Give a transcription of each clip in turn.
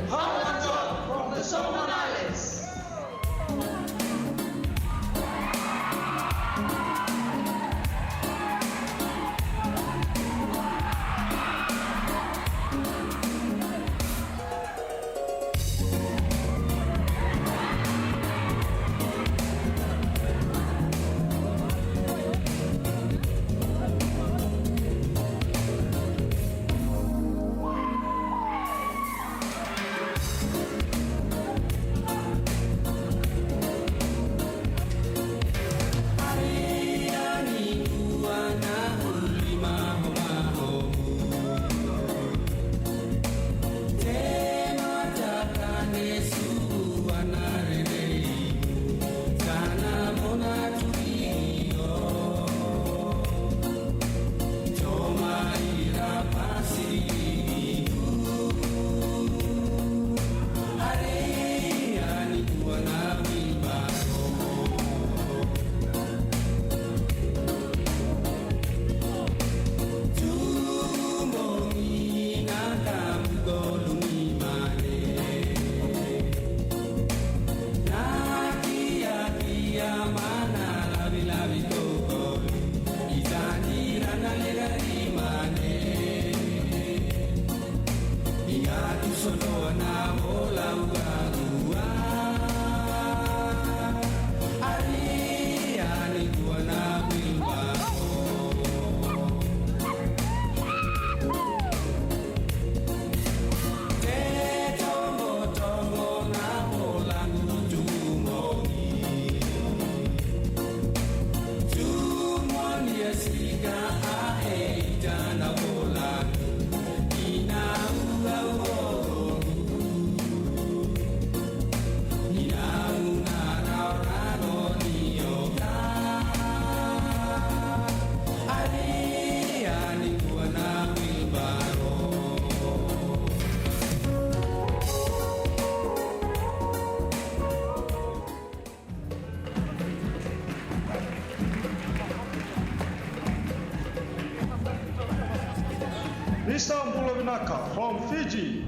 Hot from the Solomon Islands. Istanbul Vinaka from Fiji.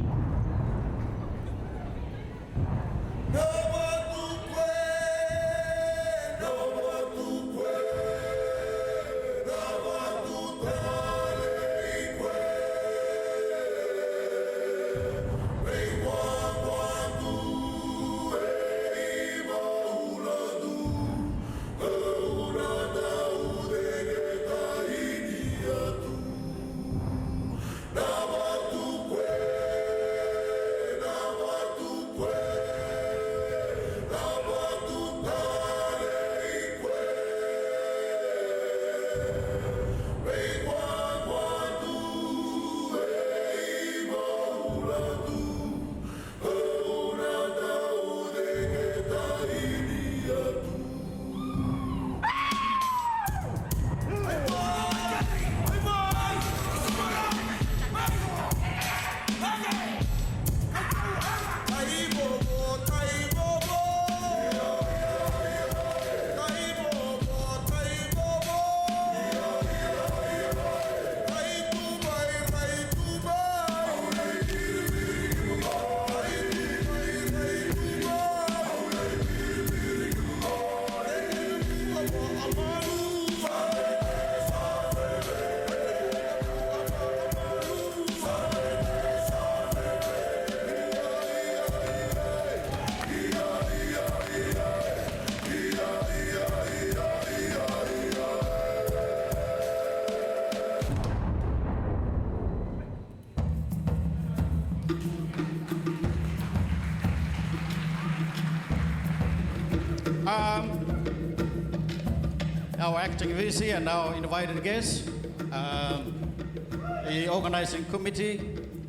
Our acting VC and our invited guests, the organizing committee,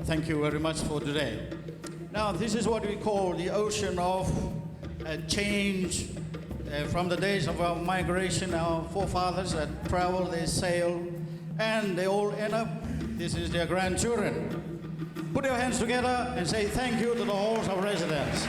thank you very much for today. Now, this is what we call the ocean of change from the days of our migration. Our forefathers that travel, they sail, and they all end up, this is their grandchildren. Put your hands together and say thank you to the halls of residence.